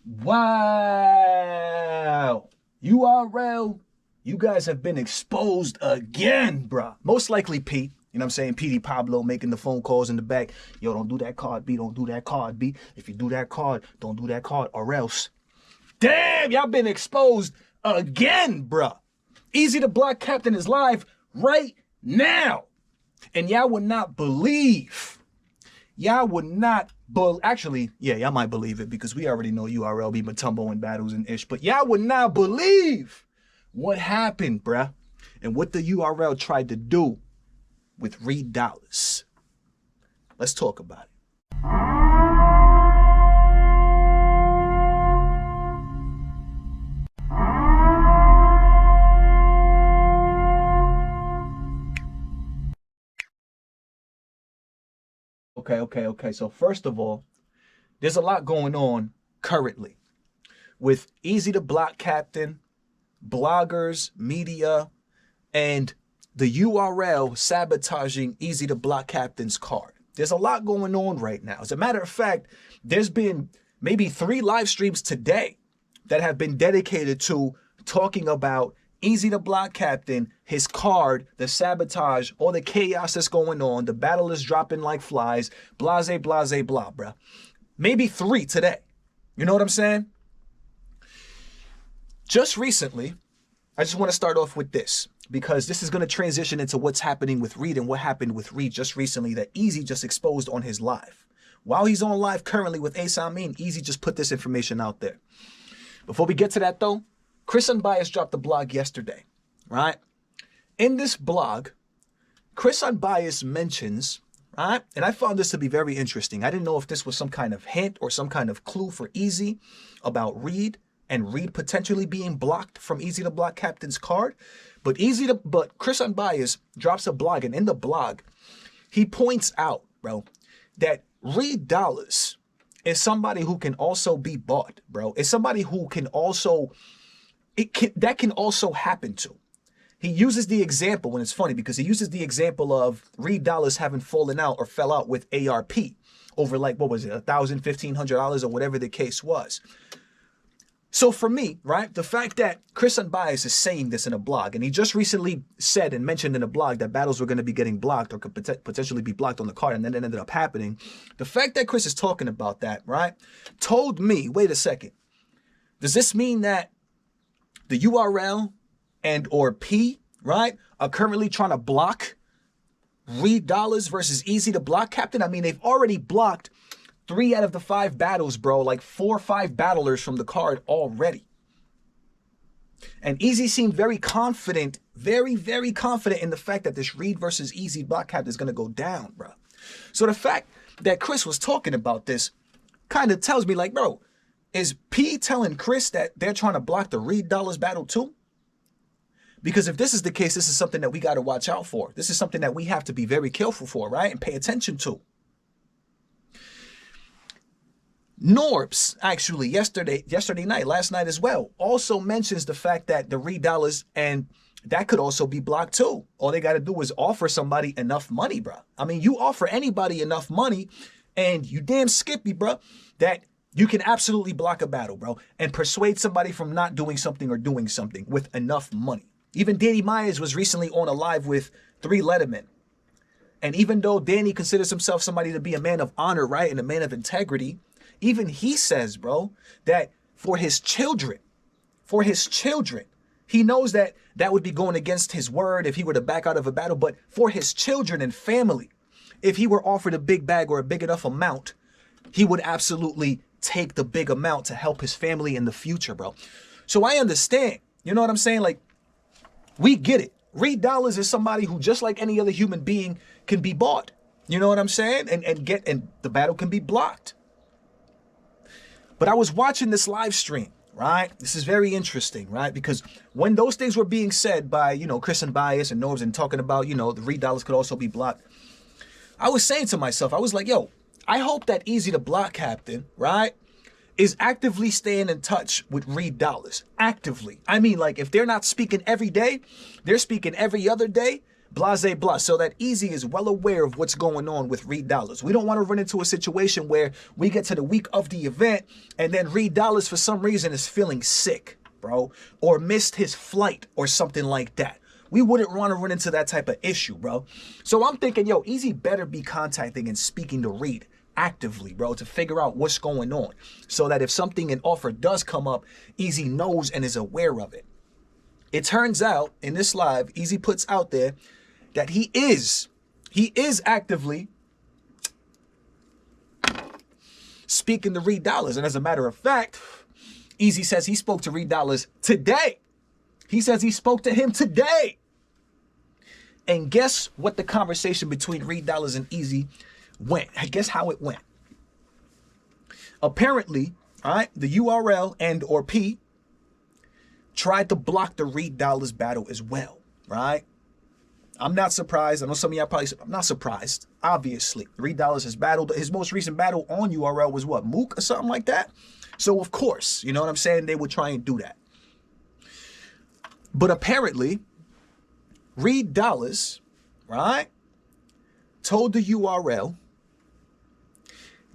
Wow. URL, you guys have been exposed again, bruh. Most likely Pete. You know what I'm saying? PD Pablo making the phone calls in the back. Yo, don't do that card, B. Don't do that card, B. If you do that card, don't do that card, or else. Damn, y'all been exposed again, bruh. Easy to Block Captain is live right now. And y'all would not believe. Y'all would not actually, yeah, y'all might believe it because we already know URL be Matumbo in battles and ish, but y'all would not believe what happened, bruh, and what the URL tried to do with Reed Dollaz. Let's talk about it. Okay. So first of all, there's a lot going on currently with Easy to Block Captain, bloggers, media, and the URL sabotaging Easy to Block Captain's card. There's a lot going on right now. As a matter of fact, there's been maybe 3 live streams today that have been dedicated to talking about Easy to Block Captain, his card, the sabotage, all the chaos that's going on, the battle is dropping like flies, blase, blah, bruh. Maybe 3 today. You know what I'm saying? Just recently, I just want to start off with this because this is going to transition into what's happening with Reed and what happened with Reed just recently that Eazy just exposed on his live. While he's on live currently with Amin, Eazy just put this information out there. Before we get to that though, Chris Unbiased dropped a blog yesterday, right? In this blog, Chris Unbiased mentions, right? And I found this to be very interesting. I didn't know if this was some kind of hint or some kind of clue for Eazy about Reed and Reed potentially being blocked from Easy to Block Captain's card. But Chris Unbiased drops a blog, and in the blog, he points out, bro, that Reed Dollaz is somebody who can also be bought, bro. It's somebody who can also, that can also happen to. He uses the example, and it's funny because he uses the example of Reed Dollaz having fallen out or fell out with ARP over like, what was it, $1,000, $1,500 or whatever the case was. So for me, right, the fact that Chris Unbiased is saying this in a blog, and he just recently said and mentioned in a blog that battles were going to be getting blocked or could potentially be blocked on the card, and then it ended up happening. The fact that Chris is talking about that, right, told me, wait a second, does this mean that the URL and or P, right, are currently trying to block Reed Dollaz versus Easy to Block Captain? I mean, they've already blocked 3 out of the 5 battles, bro, like 4 or 5 battlers from the card already. And Eazy seemed very confident, very confident in the fact that this Reed versus Easy Block Captain is going to go down, bro. So the fact that Chris was talking about this kind of tells me like, bro, is P telling Chris that they're trying to block the Reed Dollaz battle too? Because if this is the case, this is something that we got to watch out for. This is something that we have to be very careful for, right? And pay attention to. Norbs, actually, yesterday night, last night as well, also mentions the fact that the Reed Dollaz, and that could also be blocked too. All they got to do is offer somebody enough money, bro. I mean, you offer anybody enough money, and you damn skippy, bro, that you can absolutely block a battle, bro, and persuade somebody from not doing something or doing something with enough money. Even Danny Myers was recently on a live with 3 Lettermen. And even though Danny considers himself somebody to be a man of honor, right, and a man of integrity, even he says, bro, that for his children, he knows that that would be going against his word if he were to back out of a battle, but for his children and family, if he were offered a big bag or a big enough amount, he would absolutely take the big amount to help his family in the future, bro. So I understand, you know what I'm saying? Like, we get it. Reed Dollaz is somebody who, just like any other human being, can be bought. You know what I'm saying? And the battle can be blocked. But I was watching this live stream, right? This is very interesting, right? Because when those things were being said by, you know, Chris Unbiased and Norbs and talking about, you know, the Reed Dollaz could also be blocked, I was saying to myself, I was like, yo, I hope that Easy to Block Captain, right, is actively staying in touch with Reed Dollaz. Actively. I mean, like, if they're not speaking every day, they're speaking every other day, Blase blah. So that Eazy is well aware of what's going on with Reed Dollaz. We don't want to run into a situation where we get to the week of the event and then Reed Dollaz for some reason is feeling sick, bro, or missed his flight or something like that. We wouldn't want to run into that type of issue, bro. So I'm thinking, yo, Eazy better be contacting and speaking to Reed actively, bro, to figure out what's going on so that if something, an offer does come up, Eazy knows and is aware of it. It turns out in this live, Eazy puts out there that he is actively speaking to Reed Dollaz. And as a matter of fact, Eazy says he spoke to Reed Dollaz today. He says he spoke to him today. And guess what the conversation between Reed Dollaz and Eazy went? Guess how it went? Apparently, all right, the URL and or P tried to block the Reed Dollaz battle as well, right? I'm not surprised. I know some of y'all probably said, I'm not surprised. Obviously, Reed Dollaz has battled. His most recent battle on URL was what, Mook or something like that? So, of course, you know what I'm saying? They would try and do that. But apparently, Reed Dollaz, right, told the URL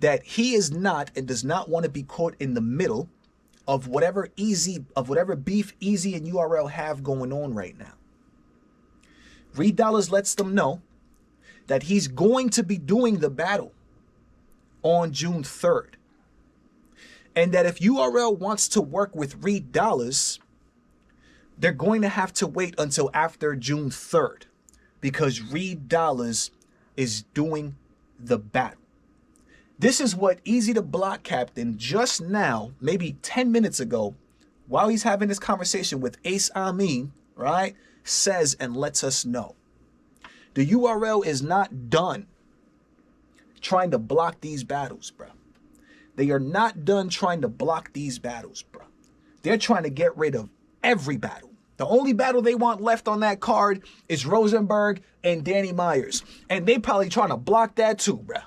that he is not and does not want to be caught in the middle of whatever beef Eazy and URL have going on right now. Reed Dollaz lets them know that he's going to be doing the battle on June 3rd. And that if URL wants to work with Reed Dollaz, they're going to have to wait until after June 3rd because Reed Dollaz is doing the battle. This is what Eazy the Block Captain just now, maybe 10 minutes ago, while he's having this conversation with Ace Amin, right, says and lets us know. The URL is not done trying to block these battles, bro. They are not done trying to block these battles, bro. They're trying to get rid of every battle. The only battle they want left on that card is Rosenberg and Danny Myers. And they probably trying to block that too, bro.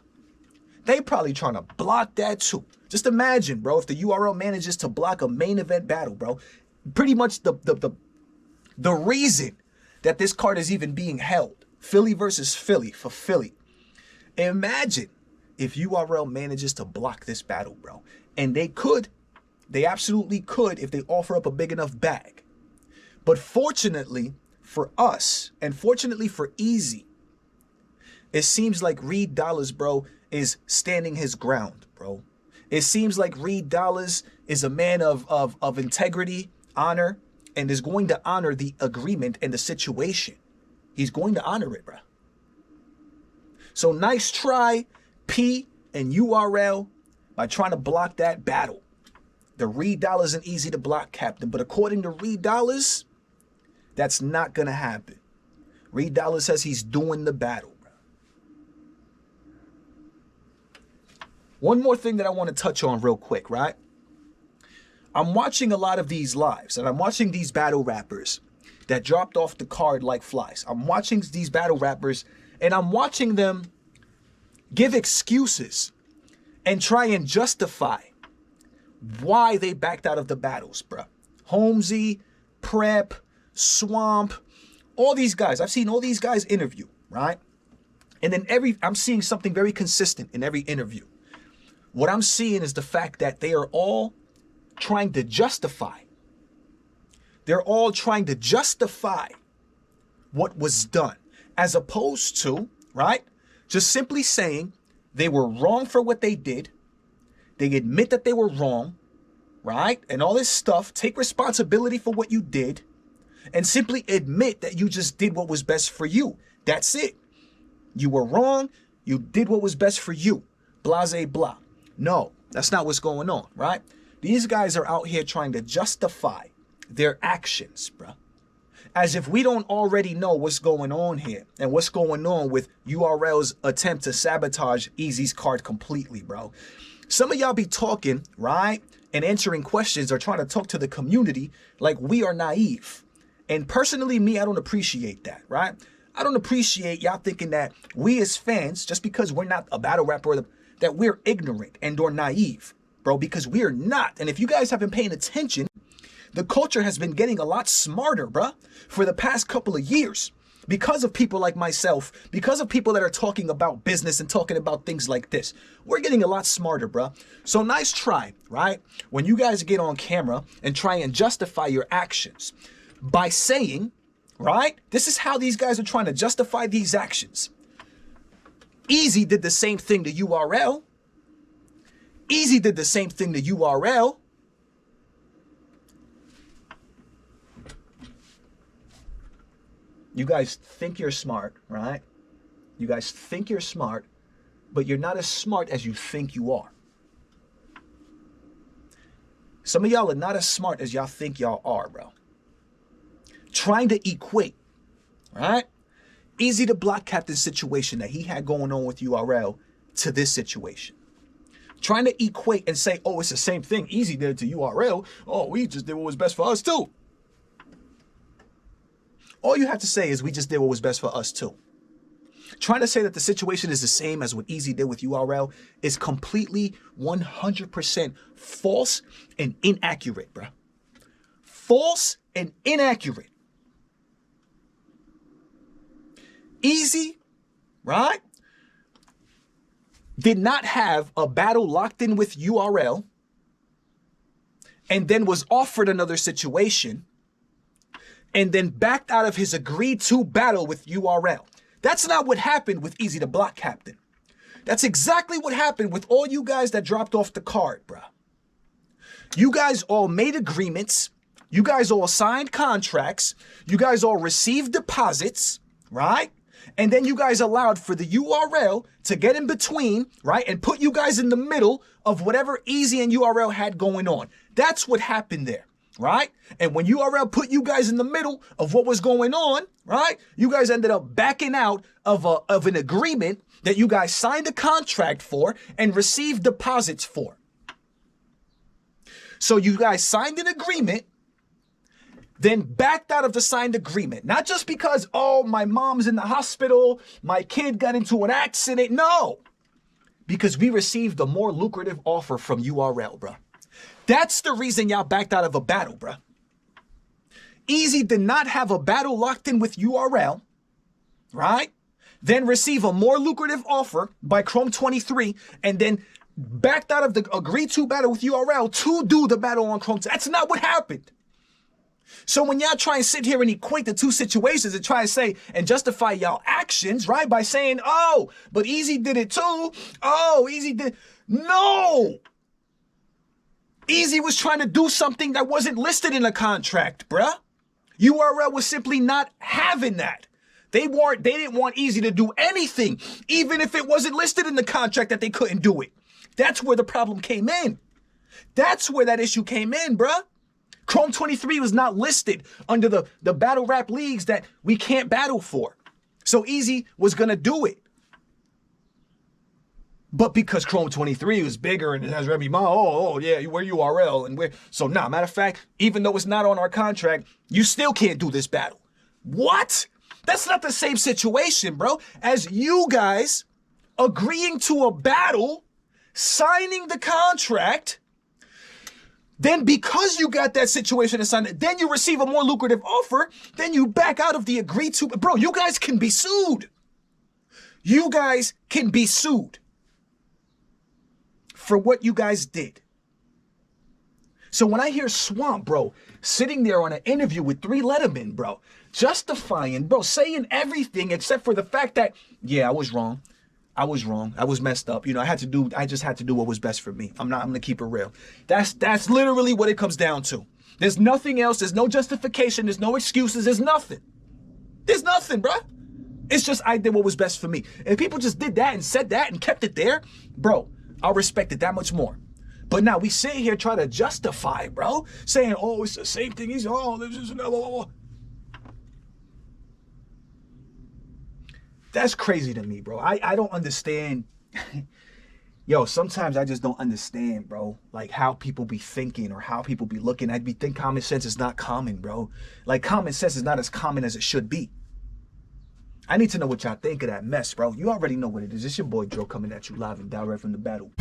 They probably trying to block that too. Just imagine, bro, if the URL manages to block a main event battle, bro. Pretty much the reason that this card is even being held. Philly versus Philly for Philly. Imagine if URL manages to block this battle, bro. And they could. They absolutely could if they offer up a big enough bag. But fortunately for us, and fortunately for Eazy, it seems like Reed Dollaz, bro, is standing his ground, bro. It seems like Reed Dollaz is a man of integrity, honor, and is going to honor the agreement and the situation. He's going to honor it, bro. So nice try, P and URL, by trying to block that battle. The Reed Dollaz and Eazy the Block Captain. But according to Reed Dollaz, that's not going to happen. Reed Dollaz says he's doing the battle, bro. One more thing that I want to touch on real quick, right? I'm watching a lot of these lives, and I'm watching these battle rappers that dropped off the card like flies. I'm watching these battle rappers, and I'm watching them give excuses and try and justify why they backed out of the battles, bro. Holmesy, Prep, Swamp, all these guys. I've seen all these guys interview, right? And then I'm seeing something very consistent in every interview. What I'm seeing is the fact that they are all trying to justify. They're all trying to justify what was done, as opposed to, right, just simply saying they were wrong for what they did. They admit that they were wrong, right? And all this stuff. Take responsibility for what you did and simply admit that you just did what was best for you. That's it. You were wrong. You did what was best for you. Blase blah. No, that's not what's going on, right? These guys are out here trying to justify their actions, bro. As if we don't already know what's going on here and what's going on with URL's attempt to sabotage Eazy's card completely, bro. Some of y'all be talking, right, and answering questions or trying to talk to the community like we are naive. And personally, me, I don't appreciate that, right? I don't appreciate y'all thinking that we as fans, just because we're not a battle rapper, that we're ignorant and or naive, bro, because we're not. And if you guys have been paying attention, the culture has been getting a lot smarter, bro, for the past couple of years. because of people like myself, because of people that are talking about business and talking about things like this, we're getting a lot smarter, bro. So nice try, right? When you guys get on camera and try and justify your actions by saying, right? This is how these guys are trying to justify these actions. Easy did the same thing to URL. Easy did the same thing to URL. You guys think you're smart, right? You guys think you're smart, but you're not as smart as you think you are. Some of y'all are not as smart as y'all think y'all are, bro. Trying to equate, right? Easy to block Captain's situation that he had going on with URL to this situation. Trying to equate and say, oh, it's the same thing. Easy did it to URL. Oh, we just did what was best for us too. All you have to say is we just did what was best for us too. Trying to say that the situation is the same as what Easy did with URL is completely 100% false and inaccurate, bro. False and inaccurate. Easy, right, did not have a battle locked in with URL and then was offered another situation and then backed out of his agreed to battle with URL. That's not what happened with Easy to block Captain. That's exactly what happened with all you guys that dropped off the card, bro. You guys all made agreements. You guys all signed contracts. You guys all received deposits, right? And then you guys allowed for the URL to get in between, right? And put you guys in the middle of whatever Easy and URL had going on. That's what happened there, right? And when URL put you guys in the middle of what was going on, right? You guys ended up backing out of an agreement that you guys signed a contract for and received deposits for. So you guys signed an agreement, then backed out of the signed agreement. Not just because, oh, my mom's in the hospital, my kid got into an accident. No, because we received a more lucrative offer from URL, bro. That's the reason y'all backed out of a battle, bro. Easy did not have a battle locked in with URL, right? Then receive a more lucrative offer by Chrome 23 and then backed out of the agreed to battle with URL to do the battle on Chrome. That's not what happened. So when y'all try and sit here and equate the two situations and try and say and justify y'all actions, right, by saying, oh, but Easy did it too. Oh, Easy did. No. Easy was trying to do something that wasn't listed in a contract, bruh. URL was simply not having that. They didn't want Easy to do anything, even if it wasn't listed in the contract that they couldn't do it. That's where the problem came in. That's where that issue came in, bruh. Chrome 23 was not listed under the battle rap leagues that we can't battle for. So Easy was going to do it. But because Chrome 23 was bigger and it has Remy Ma, oh yeah, we're URL and we're, so nah, matter of fact, even though it's not on our contract, you still can't do this battle. What? That's not the same situation, bro, as you guys agreeing to a battle, signing the contract. Then because you got that situation assigned, then you receive a more lucrative offer, then you back out of the agreed to. Bro, you guys can be sued. You guys can be sued for what you guys did. So when I hear Swamp, bro, sitting there on an interview with 3 Letterman, bro, justifying, bro, saying everything except for the fact that, yeah, I was wrong. I was wrong. I was messed up. You know, I just had to do what was best for me. I'm gonna keep it real. That's literally what it comes down to. There's nothing else. There's no justification. There's no excuses. There's nothing. There's nothing, bro. It's just I did what was best for me. If people just did that and said that and kept it there, bro, I'll respect it that much more. But now we sit here try to justify, bro, saying, oh, it's the same thing. He's, oh, this is blah, blah, blah. That's crazy to me, bro. I don't understand. Yo, sometimes I just don't understand, bro, like how people be thinking or how people be looking. I'd be think common sense is not common, bro. Like common sense is not as common as it should be. I need to know what y'all think of that mess, bro. You already know what it is. It's your boy Dro coming at you live and direct from the battle.